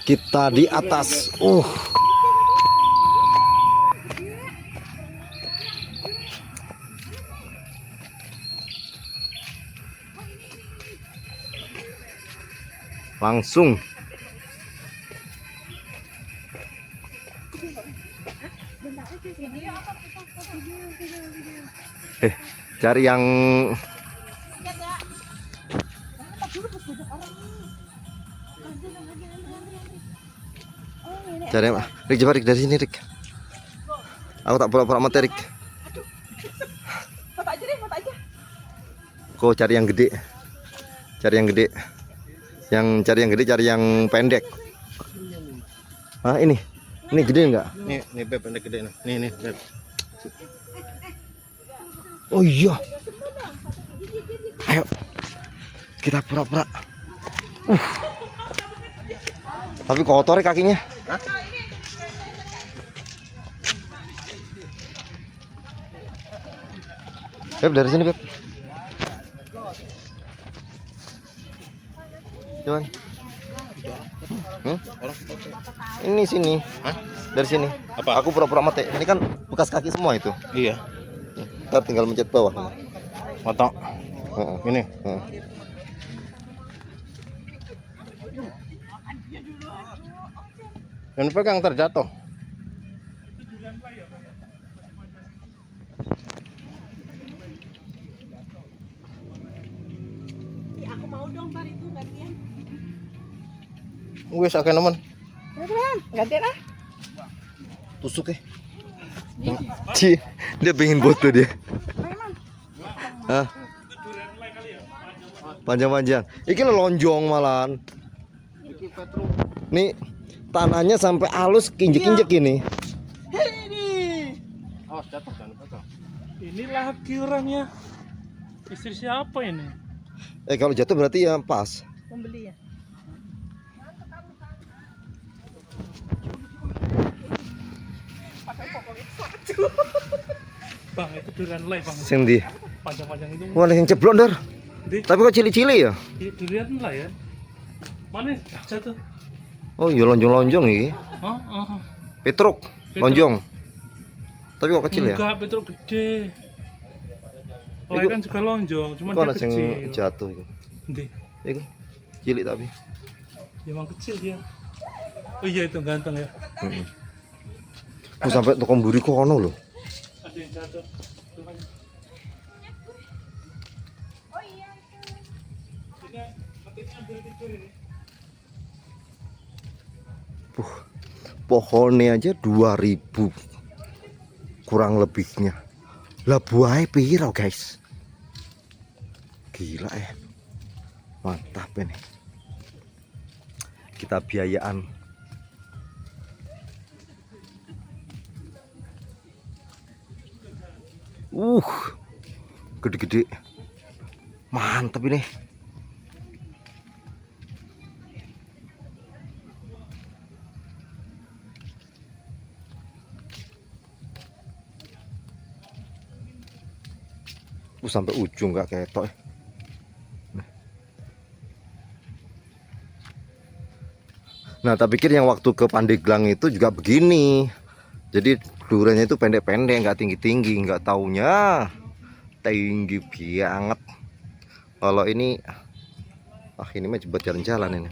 Kita di atas. Langsung. Cari yang cari apa? Rik, coba Rik dari sini Rik. Aku tak pura-pura mati Rik. Foto aja deh, foto aja. Kau cari yang gede. Cari yang gede. Cari yang gede, cari yang pendek. Ah, ini gede enggak? Nih Beb, pendek gede nih. Nih Beb. Oh iya. Ayo. Kita pura-pura. Tapi kotor ya kakinya. Hah? Beb, dari sini Beb. Cuman. Ini sini. Hah? Dari sini. Apa? Aku pura-pura mati. Ini kan bekas kaki semua itu. Iya. Ntar tinggal mencet bawah. Foto. Ini. Jangan pegang terjatuh. Ya, aku mau dong bar itu gantian. Wes akeh nemen. Gantian ah. Tusuk ya. Dia pengen foto dia. Hah? Panjang-panjang. Iki lonjong malan. Iki Petrum. Nih tanahnya sampai halus kinjek-kinjek ini. Ini. Awas jatuh jangan pegang. Ini laki orangnya. Istri siapa ini? Kalau jatuh berarti ya pas. Pembeli ya. Pakai pokoknya satu. Bang, itu durian lay bang. Sing di. Panjang-panjang itu. Wah, yang ceblok Ndor. Di. Tapi kok cili-cili ya? Durian lay ya. Mana jatuh? Oh, iya lonjong-lonjong iki. Oh. Petruk, lonjong. Tapi kok kecil ya? Enggak, Petruk gede. Lay kan juga lonjong, cuman Kok dia ada yang kecil. jatuh itu? Di. Iku cilik tapi. Ya, emang kecil dia. Oh iya itu ganteng ya. Aku sampai tukang buri kono loh. Ada yang jatuh. Oh iya itu. Ini motifnya ambil tidur ini. Pohonnya aja 2000 kurang lebihnya. Lah buahnya piro guys? Gila ya. Mantap ini. Kita biayaan. Gede-gede. Mantap ini. Sampai ujung nggak ketok. Nah, tak pikir yang waktu ke Pandeglang itu juga begini. Jadi duriannya itu pendek-pendek, nggak tinggi-tinggi, nggak taunya tinggi banget. Kalau ini, ini mah buat jalan-jalan ini.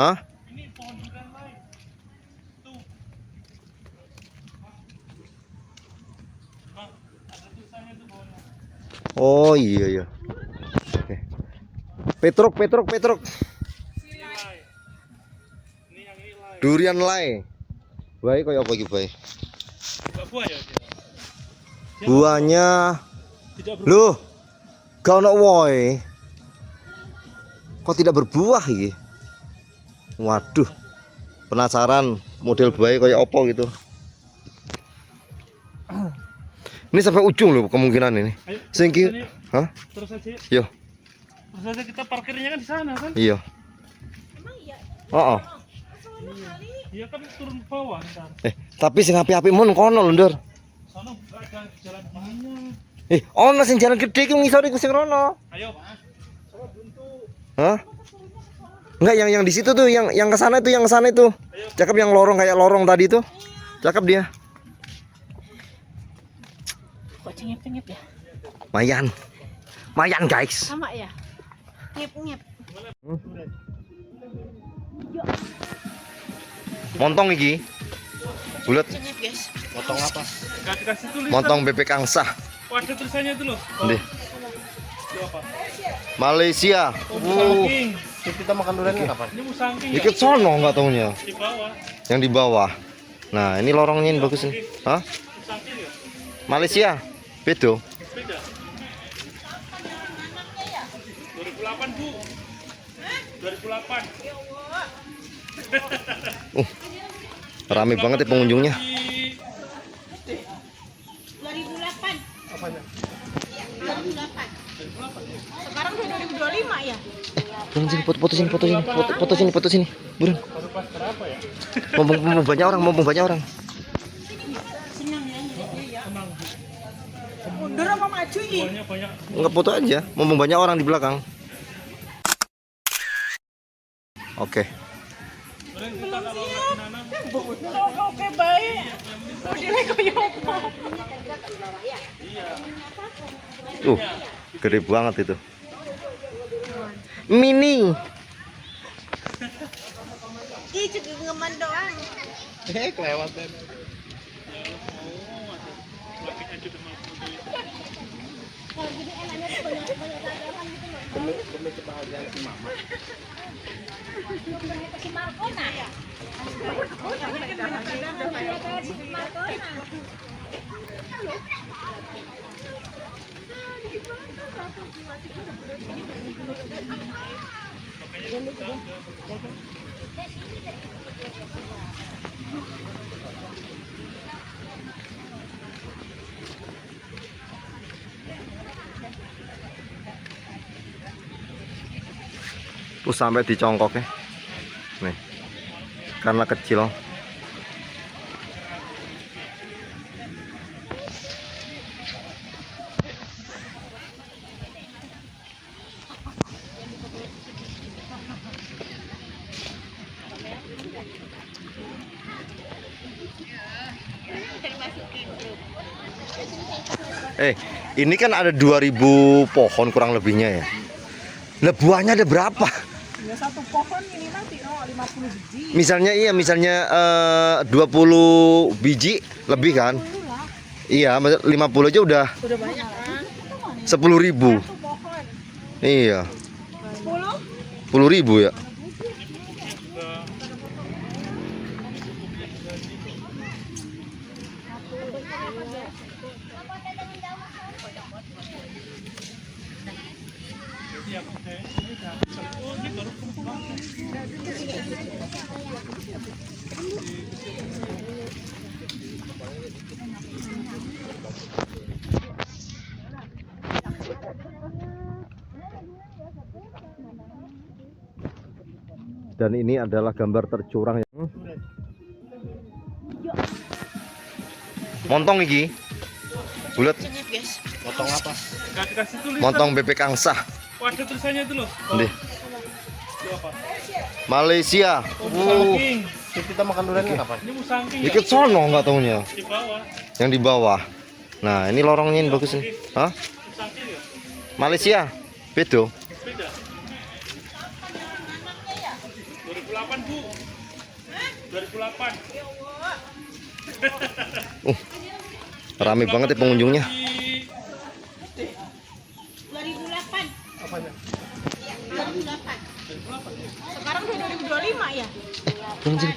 Hah? Ini pohon durian lay. Tuh. Bang, ada tulisannya tuh bawahnya. Oh iya. Oke. Petruk. Ini lay. Ini yang ini lay. Durian lay. Baik kayak apa iki, Bay? Enggak buah ya dia. Dia Buahnya tidak berbuah. loh. Gak ono woe. Kok tidak berbuah iki? Waduh. Penasaran model buahnya kayak apa gitu. Ini sampai ujung loh kemungkinan ini. Ayo, Singki. terus aja. Hah? Terus aja. Yo. Terus aja kita parkirnya kan di sana kan? Iya. Emang iya. Oh. Iya kan turun ke bawah ntar. Tapi sing api-api mon kono lho, Ndor. Sana nggak ada jalan ininya. Ono sing jalan gede ki ngisor iku sing rono. Ayo. Hah? Enggak, yang di situ tuh, yang ke sana itu, yang ke sana itu. Cakep, yang lorong kayak lorong tadi tuh. Cakep dia. Kok cengep-cengep ya? Mayan. Mayan, guys. Sama ya? Ngep-ngep. Montong iki. Bulat. Cengep guys. Potong apa? Kasih tulisan. Montong bebek angsa. Oh, ada tulisannya itu loh. Nih. Itu apa? Malaysia. Musangking. Kita makan duriannya kapan? Ini musangking ya? Dikit sono nggak taunya. Di bawah. Yang di bawah. Nah, ini lorongnya ini bagus nih. Hah? Musangking ya? Malaysia. Bedo. Beda. 2008 Bu. 2008. Rame banget ya pengunjungnya. 2008. Apanya? 2008. Sekarang udah 2025 ya? Buruan sini, foto sini. Buruan. Baru pas berapa ya? Mumpung banyak orang, Senang ya? Mundur apa maju ini? Banyak banyak. Nggak foto aja, mumpung banyak orang di belakang. Oke. Kemarin kita kalau lagi nanam Oke baik. Modelnya kayak apa? Gede banget itu. Mini. Ih, juga ngeman doang. Kelewat deh. Demi kebahagiaan si mama. Si Marcona ya? Tuh sampai dicongkok ya. Nih. Karena kecil. Ini kan ada 2000 pohon kurang lebihnya ya. Nah, buahnya ada berapa? Ya satu pohon ini nanti 50 biji. Misalnya 20 biji lebih kan? Iya, 50 aja udah Udah banyak kan? 10.000. Satu pohon. Iya, 10? 10.000 ya. Dan ini adalah gambar tercurang. Montong iki. Bulat. Cengep guys. Potong apa? Kasih tulisan. Montong bebek angsa. Oh, ada tulisannya itu loh. Nih. Itu apa? Malaysia. Musangking. Kita makan duriannya kapan? Ini musangking ya? Dikit sono nggak taunya. Di bawah. Yang di bawah. Nah, ini lorongnya ini bagus nih. Hah? Musangking ya? Malaysia. Bedo. Beda. 2008 Bu. 2008. Rame banget ya pengunjungnya. 2008. Apanya? 2008. Sekarang udah 2025 ya? Buruan sini,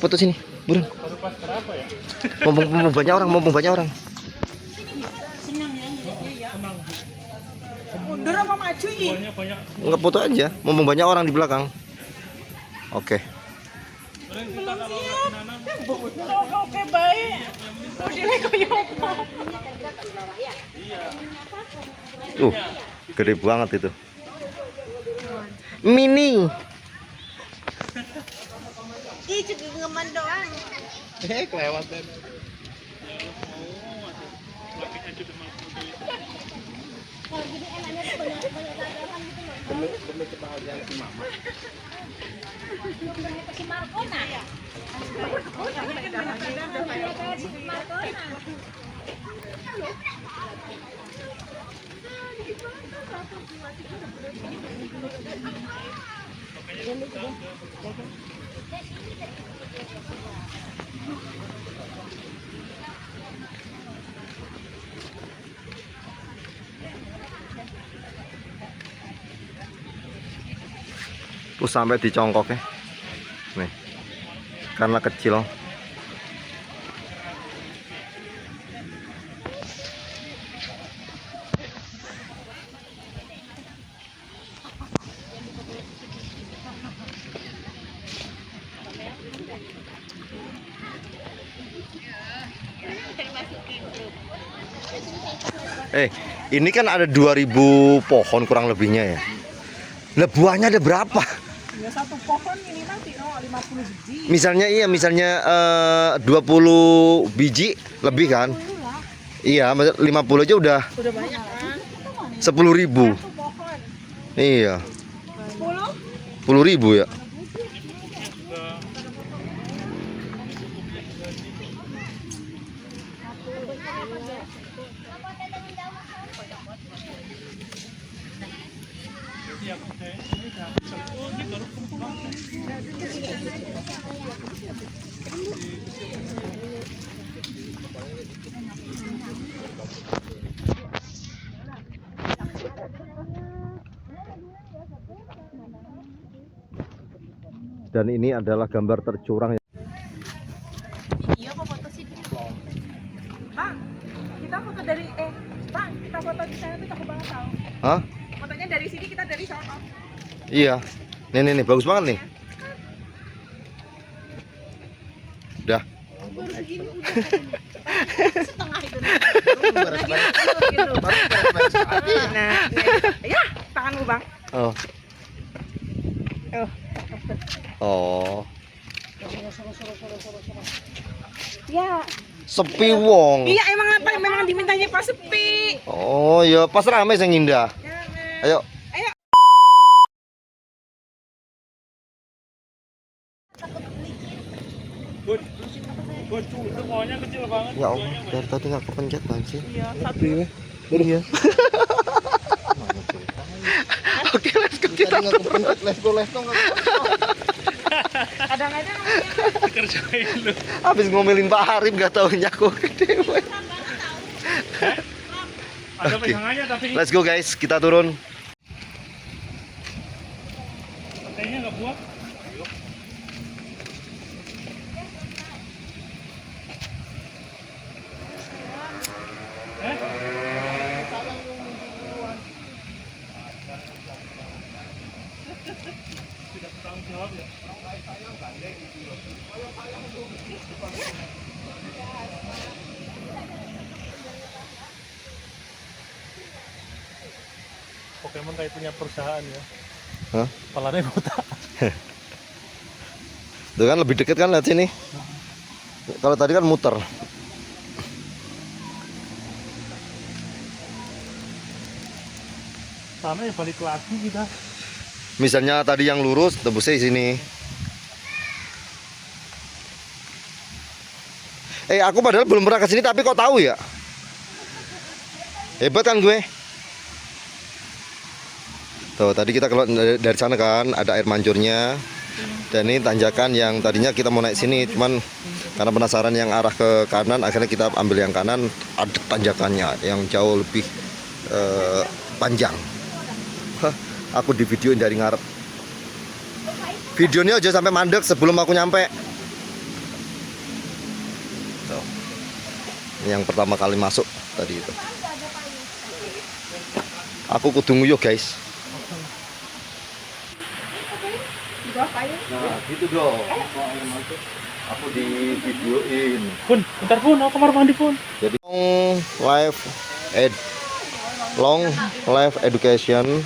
foto sini. Buruan. Baru pas berapa ya? Mumpung banyak orang. Senang ya? Mundur apa maju ini? Banyak banyak. Nggak foto aja, mumpung banyak orang di belakang. Oke. Kemarin kita kalau lagi nanam Oke baik. Modelnya kayak apa? Gede banget itu. Mini. Ih, juga ngeman doang. Kelewat deh. Demi kebahagiaan si mama. Si Marcona. Tuh sampai dicongkok ya. Nih. Karena kecil. Ini kan ada 2000 pohon kurang lebihnya ya. Lah buahnya ada berapa? Ya satu pohon minimal Tino 50 biji. Misalnya 20 biji lebih kan? Iya, 50 aja udah Udah banyak kan? 10.000. Satu pohon. Iya, 10? 10.000 ya. Dan ini adalah gambar tercurang. Iya kok foto sih. Bang, kita foto dari Bang, kita foto di sana tuh cakep banget tau. Hah? Fotonya dari sini, kita dari sana. Iya. Nih, bagus banget nih. Udah. Baru segini udah. Setengah itu. Gitu. Nah, ya, tanganmu Bang. Oh. Oh. Ya. Sepi wong. Iya, emang apa? Memang dimintanya pas sepi. Oh, ya pas rame sing indah. Jangan. Ayo. Ayo. Bun, itu maunya kecil banget. Ya Allah, dari tadi nggak kepencet sih. Iya, satu. Iya. Oke, let's go kita. Let's go. Kadang-kadang Dikerjain lu. Habis ngomelin Pak Harif nggak taunya kok gede. Ada Oke. pegangannya tapi Let's go guys, kita turun. katanya nggak buat. Tidak bertanggung jawab ya. Pokemon kayak punya perusahaan ya. Hah? Kepalanya botak. Tuh kan lebih deket kan lihat sini. Kalau tadi kan muter. Sana ya balik lagi kita. Misalnya tadi yang lurus tembusnya di sini. Aku padahal belum pernah ke sini tapi kok tahu ya? Hebat kan gue? Tuh, tadi kita keluar dari sana kan, ada air mancurnya. Dan ini tanjakan yang tadinya kita mau naik sini, cuman karena penasaran yang arah ke kanan, akhirnya kita ambil yang kanan, ada tanjakannya yang jauh lebih panjang. Hah, aku di videoin dari ngarep. Videonya aja sampai mandek sebelum aku nyampe. Tuh. Ini yang pertama kali masuk tadi itu. Aku kudu nguyuh guys. Nah, gitu dong. Aku di videoin. Pun, bentar pun, aku kamar mandi pun. Jadi long life education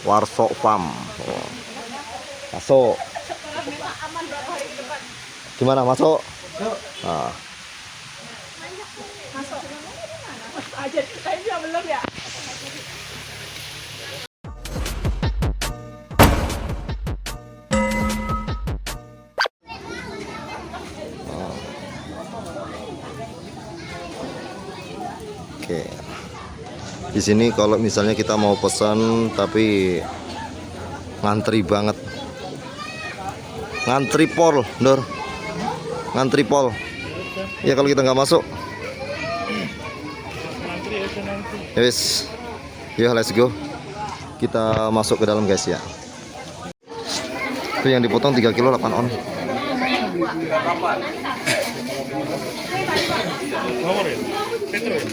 Warso Farm. Oh. Masuk. Gimana masuk? Nah. aja, kayaknya belum ya. Di sini kalau misalnya kita mau pesan tapi ngantri banget. Ngantri pol, Dor. Ngantri pol. Ya kalau kita nggak masuk. Yes. Yuk let's go. Kita masuk ke dalam guys ya. Itu yang dipotong 3 kilo 8 on.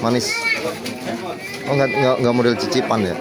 Manis. Oh nggak model cicipan ya.